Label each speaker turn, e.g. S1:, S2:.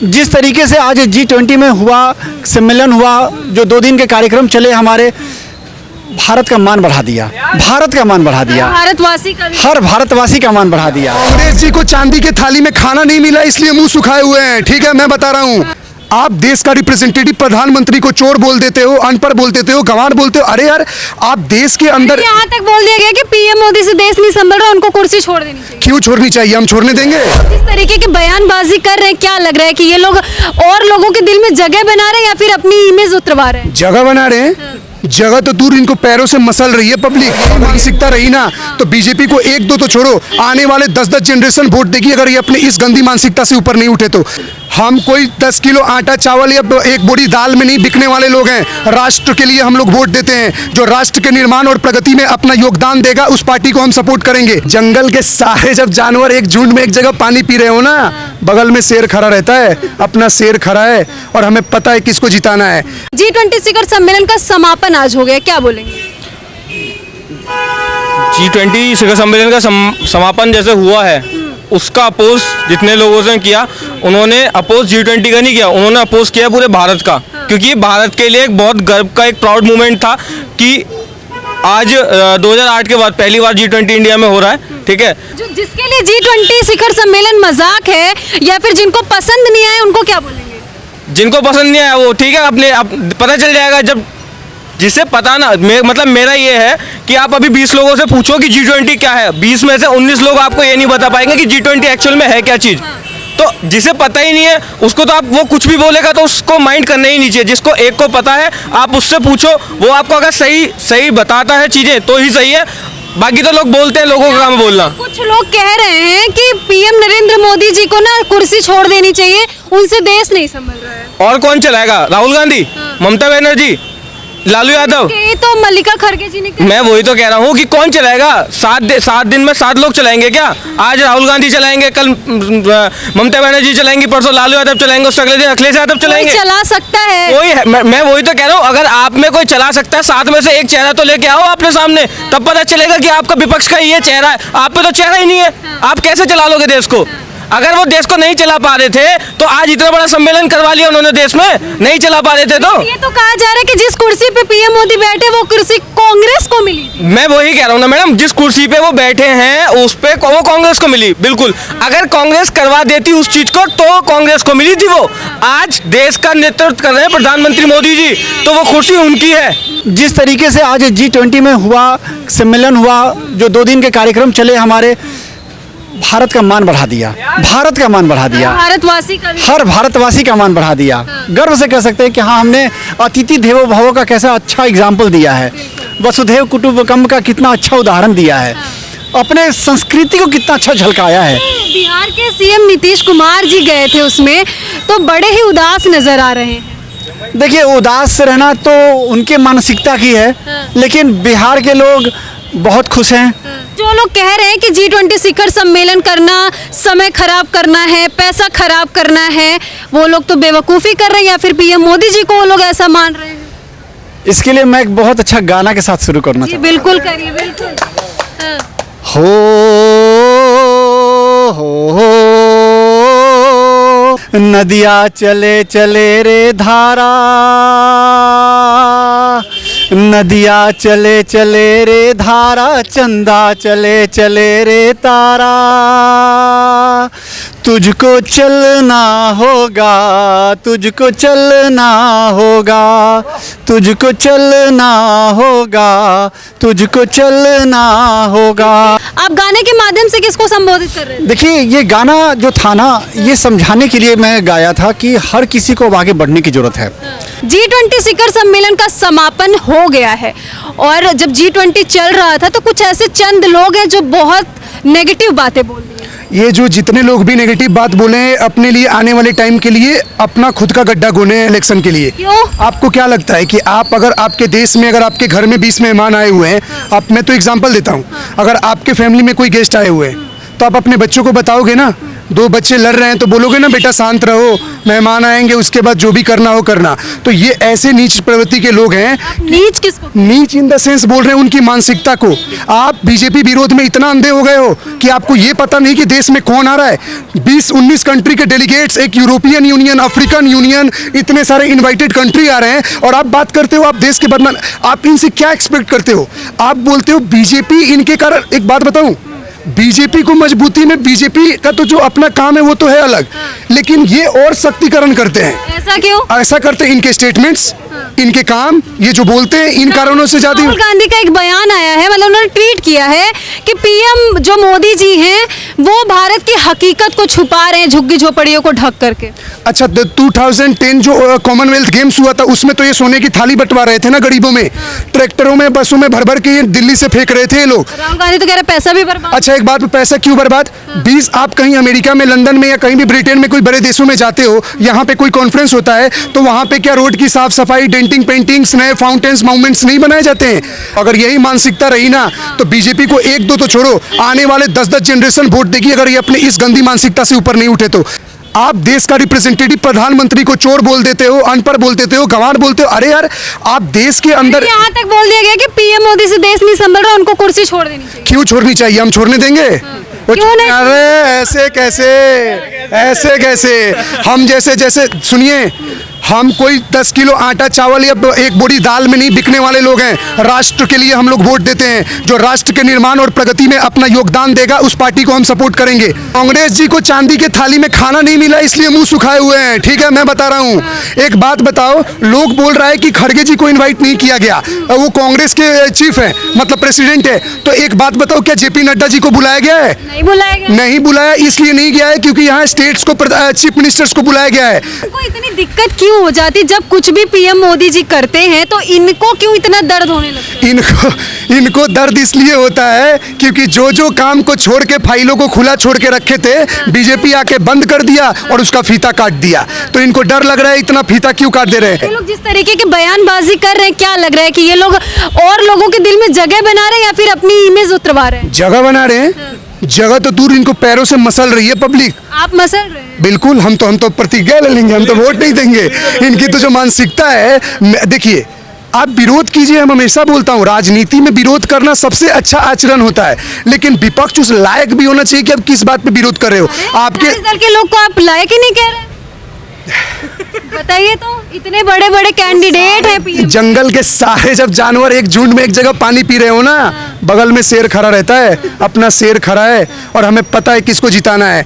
S1: जिस तरीके से आज G20 में हुआ सम्मेलन हुआ, जो 2 दिन के कार्यक्रम चले हमारे, भारत का मान बढ़ा दिया, भारत का मान बढ़ा दिया,
S2: भारतवासी का
S1: हर भारतवासी का मान बढ़ा दिया।
S3: कांग्रेस जी को चांदी के थाली में खाना नहीं मिला इसलिए मुंह सुखाए हुए हैं। ठीक है, मैं बता रहा हूँ, आप देश का रिप्रेजेंटेटिव प्रधानमंत्री को चोर बोल देते हो, अनपढ़ बोल देते हो, गंवार बोलते हो। अरे यार, आप देश के अंदर
S2: यहाँ तक बोल दिया गया कि पीएम मोदी से देश नहीं संभल रहा, उनको कुर्सी छोड़ देनी चाहिए।
S3: क्यों छोड़नी चाहिए? हम छोड़ने देंगे?
S2: इस तरीके की बयानबाजी कर रहे हैं, क्या लग रहा है कि ये लोग और लोगों के दिल में जगह बना रहे हैं या फिर अपनी इमेज उतरवा रहे हैं?
S3: जगह बना रहे हैं। जगह तो दूर, इनको पैरों से मसल रही है पब्लिक। मानसिकता रही ना तो बीजेपी को 1-2 तो छोड़ो, आने वाले 10-10 जनरेशन वोट देगी अगर ये अपने इस गंदी मानसिकता से ऊपर नहीं उठे तो। हम कोई 10 किलो आटा चावल या 1 बोरी दाल में नहीं बिकने वाले लोग हैं। राष्ट्र के लिए हम लोग वोट देते हैं। जो राष्ट्र के निर्माण और प्रगति में अपना योगदान देगा उस पार्टी को हम सपोर्ट करेंगे। जंगल के सारे जब जानवर एक झुंड में एक जगह पानी पी रहे हो ना, बगल में शेर खड़ा रहता है, अपना शेर खड़ा है और हमें पता है किसको जिताना है।
S2: G20 शिखर सम्मेलन का समापन आज हो गया, क्या बोलेंगे?
S4: G20 शिखर सम्मेलन का समापन जैसे हुआ है, उसका अपोज जितने लोगों से किया, उन्होंने अपोज G20 का नहीं किया, उन्होंने अपोज किया पूरे भारत का। क्योंकि भारत के लिए एक बहुत गर्व का एक प्राउड मोमेंट था कि आज 2008 के बाद पहली बार G20 इंडिया में हो रहा है। ठीक है,
S2: जिसके लिए G20 शिखर सम्मेलन मजाक है या फिर जिनको पसंद नहीं आए उनको क्या बोलेंगे?
S4: जिनको पसंद नहीं आया वो ठीक है, अपने पता चल जाएगा जब जिसे पता ना। मतलब मेरा ये है कि आप अभी 20 लोगों से पूछो कि G20 क्या है, 20 में से 19 लोग आपको ये नहीं बता पाएंगे कि G20 एक्चुअल में है क्या चीज़। तो जिसे पता ही नहीं है उसको तो आप वो कुछ भी बोलेगा तो उसको माइंड करना ही नहीं चाहिए। जिसको एक को पता है आप उससे पूछो, वो आपको अगर सही बताता है चीज़ें तो ही सही है। बाकी तो लोग बोलते हैं, लोगों का काम है बोलना।
S2: कुछ लोग कह रहे हैं कि पीएम नरेंद्र मोदी जी को ना कुर्सी छोड़ देनी चाहिए, उनसे देश नहीं संभल रहा है।
S4: और कौन चलाएगा? राहुल गांधी, ममता बनर्जी, लालू यादव?
S2: ये तो मल्लिका खड़गे जी ने
S4: मैं वही तो कह रहा हूँ कि कौन चलाएगा? 7 दिन में 7 लोग चलाएंगे क्या? आज राहुल गांधी चलाएंगे, कल ममता बनर्जी चलाएंगी, परसों लालू यादव चलाएंगे, उससे अगले दिन अखिलेश यादव चलाएंगे।
S2: चला सकता है
S4: वही है, मैं वही तो कह रहा हूँ, अगर आप में कोई चला सकता है 7 में से एक चेहरा तो लेके आओ अपने सामने, तब पता चलेगा कि आपका विपक्ष का ये चेहरा है। आप पे तो चेहरा ही नहीं है, आप कैसे चला लोगे देश को? अगर वो देश को नहीं चला पा रहे थे तो आज इतना बड़ा सम्मेलन करवा लिया उन्होंने देश में, नहीं चला पा रहे थे तो।
S2: ये तो कहा जा रहा है कि जिस कुर्सी पे पीएम मोदी बैठे वो कुर्सी कांग्रेस को मिली थी।
S4: मैं वही कह रहा हूँ ना मैडम, जिस कुर्सी पे वो बैठे हैं उस पे वो कांग्रेस को मिली। बिल्कुल, अगर कांग्रेस करवा देती उस चीज को तो कांग्रेस को मिली थी। वो आज देश का नेतृत्व कर रहे हैं प्रधानमंत्री मोदी जी, तो वो कुर्सी उनकी है।
S1: जिस तरीके से आज G20 में हुआ सम्मेलन हुआ, जो 2 दिन के कार्यक्रम चले हमारे, भारत का मान बढ़ा दिया, भारत का मान बढ़ा दिया,
S2: भारतवासी का
S1: हर भारतवासी का मान बढ़ा दिया। गर्व से कह सकते हैं कि हाँ, हमने अतिथि देवो भव का कैसा अच्छा एग्जाम्पल दिया है, वसुधैव कुटुंबकम का कितना अच्छा उदाहरण दिया है, अपने संस्कृति को कितना अच्छा झलकाया है।
S2: बिहार के सीएम नीतीश कुमार जी गए थे उसमें, तो बड़े ही उदास नजर आ रहे हैं।
S1: देखिए, उदास रहना तो उनके मानसिकता की है, लेकिन बिहार के लोग बहुत खुश हैं।
S2: जो लोग कह रहे हैं कि G20 शिखर सम्मेलन करना समय खराब करना है, पैसा खराब करना है, वो लोग तो बेवकूफ़ी कर रहे हैं या फिर पीएम मोदी जी को वो लोग ऐसा मान रहे हैं?
S1: इसके लिए मैं एक बहुत अच्छा गाना के साथ शुरू करना चाहता हूँ।
S2: बिल्कुल करिए, बिल्कुल।
S1: हो नदिया चले चले रे धारा, नदिया चले चले रे धारा, चंदा चले चले रे तारा, तुझको चलना होगा, तुझको चलना होगा, तुझको चलना होगा, तुझको चलना होगा।
S2: आप गाने के माध्यम से किसको संबोधित कर रहे हैं?
S1: देखिए, ये गाना जो था ना, ये समझाने के लिए मैं गाया था कि हर किसी को आगे बढ़ने की जरूरत है।
S2: G20 शिखर सम्मेलन का समापन हो गया है और जब G20 चल रहा था तो कुछ ऐसे चंद लोग हैं जो बहुत नेगेटिव बातें बोल रहे हैं।
S3: ये जो जितने लोग भी नेगेटिव बात बोले हैं, अपने लिए आने वाले टाइम के लिए अपना खुद का गड्ढा गोने हैं इलेक्शन के लिए।
S2: क्यों?
S3: आपको क्या लगता है कि आप अगर आपके देश में अगर आपके घर में 20 मेहमान आए हुए हैं, मैं तो एग्जांपल देता हूँ, अगर आपके फैमिली में कोई गेस्ट आए हुए हैं तो आप अपने बच्चों को बताओगे ना दो बच्चे लड़ रहे हैं तो बोलोगे ना बेटा शांत रहो, मेहमान आएंगे उसके बाद जो भी करना हो करना। तो ये ऐसे नीच प्रवृत्ति के लोग हैं।
S2: नीच किसको?
S3: नीच इन द सेंस बोल रहे हैं उनकी मानसिकता को। आप बीजेपी विरोध में इतना अंधे हो गए हो कि आपको ये पता नहीं कि देश में कौन आ रहा है। 20-19 कंट्री के डेलीगेट्स, एक यूरोपियन यूनियन, अफ्रीकन यूनियन, इतने सारे इनवाइटेड कंट्री आ रहे हैं और आप बात करते हो आप देश के बदनाम। आप इनसे क्या एक्सपेक्ट करते हो? आप बोलते हो बीजेपी इनके कारण। एक बात बताऊं, बीजेपी को मजबूती में, बीजेपी का तो जो अपना काम है वो तो है अलग, लेकिन ये और सख्तीकरण करते हैं।
S2: ऐसा क्यों?
S3: ऐसा करते हैं, इनके स्टेटमेंट्स, इनके काम, ये जो बोलते हैं इन कारणों से ज्यादा।
S2: राहुल गांधी का एक बयान आया है, मतलब उन्होंने ट्वीट किया है कि पीएम जो मोदी जी हैं वो भारत की हकीकत को छुपा रहे हैं झुग्गी झोपड़ियों को ढक करके।
S3: अच्छा, 2010 जो कॉमनवेल्थ गेम्स हुआ था उसमें तो ये सोने की थाली बंटवा रहे थे ना गरीबों में। ट्रैक्टरों में, बसों में भर भर के ये दिल्ली से फेंक रहे थे ये लोग।
S2: राहुल गांधी तो कह रहे पैसा भी बर्बाद।
S3: अच्छा, एक बात, पैसा क्यों बर्बाद? 20 आप कहीं अमेरिका में, लंदन में या कहीं भी ब्रिटेन में कोई बड़े देशों में जाते हो, यहाँ पे कोई कॉन्फ्रेंस होता है तो वहाँ पे क्या रोड की साफ सफाई, डेंटिंग, पेंटिंग्स, नए फाउंटेन्स, माउंटेन्स नहीं बनाए जाते हैं? अगर यही मानसिकता रही ना तो बीजेपी को एक दो तो छोड़ो, आने वाले 10-10 जनरेशन वोट देगी अगर ये अपने इस गंदी मानसिकता से ऊपर नहीं उठे तो। आप देश का रिप्रेजेंटेटिव प्रधानमंत्री को चोर बोल देते हो, अनपढ़ बोल देते हो, गंवार बोलते हो। अरे यार, आप देश के अंदर
S2: यहाँ तक बोल दिया गया कि पीएम मोदी से देश नहीं संभल रहा, उनको कुर्सी छोड़ देनी चाहिए।
S3: क्यों छोड़नी चाहिए? हम छोड़ने देंगे?
S2: क्यों नहीं?
S3: अरे ऐसे कैसे, ऐसे कैसे? हम जैसे सुनिए, हम कोई 10 किलो आटा चावल या एक बोरी दाल में नहीं बिकने वाले लोग हैं। राष्ट्र के लिए हम लोग वोट देते हैं। जो राष्ट्र के निर्माण और प्रगति में अपना योगदान देगा उस पार्टी को हम सपोर्ट करेंगे। कांग्रेस जी को चांदी के थाली में खाना नहीं मिला इसलिए मुंह सुखाए हुए हैं। ठीक है, मैं बता रहा हूँ। एक बात बताओ, लोग बोल रहा है कि खड़गे जी को इन्वाइट नहीं किया गया, वो कांग्रेस के चीफ है, मतलब प्रेसिडेंट है। तो एक बात बताओ, क्या जेपी नड्डा जी को बुलाया गया है?
S2: नहीं बुलाया गया।
S3: नहीं बुलाया, इसलिए नहीं गया है क्योंकि यहाँ स्टेट्स को, चीफ मिनिस्टर्स को बुलाया गया है।
S2: इनको इतनी दिक्कत क्यों हो जाती जब कुछ भी पीएम मोदी जी करते हैं तो इनको क्यों इतना दर्द होने लगता है?
S3: इनको दर्द इसलिए होता है क्योंकि जो काम को छोड़ के, फाइलों को खुला छोड़ के रखे थे, बीजेपी आके बंद कर दिया और उसका फीता काट दिया। तो इनको डर लग रहा है, इतना फीता क्यों काट दे रहे
S2: ये
S3: हैं?
S2: लोग जिस तरीके की बयानबाजी कर रहे हैं, क्या लग रहा है कि ये लोग और लोगों के दिल में जगह बना रहे हैं या फिर अपनी इमेज उतरवा रहे हैं?
S3: जगह बना रहे हैं। जगह तो दूर, इनको पैरों से मसल रही है पब्लिक।
S2: आप मसल रहे हैं।
S3: बिल्कुल, हम तो प्रतिज्ञा ले लेंगे, हम तो वोट नहीं देंगे। इनकी तो जो मानसिकता है, देखिए, आप विरोध कीजिए। हम हमेशा बोलता हूँ, राजनीति में विरोध करना सबसे अच्छा आचरण होता है, लेकिन विपक्ष उस लायक भी होना चाहिए कि आप किस बात पे विरोध कर रहे हो। आपके
S2: कांग्रेस दल के लोग को आप लायक ही नहीं कह रहे? बताइए तो, इतने बड़े बड़े कैंडिडेट हैं पीएम।
S3: जंगल के सारे जब जानवर एक झुंड में एक जगह पानी पी रहे हो ना, बगल में शेर खड़ा रहता है, अपना शेर खड़ा है और हमें पता है किसको जिताना है।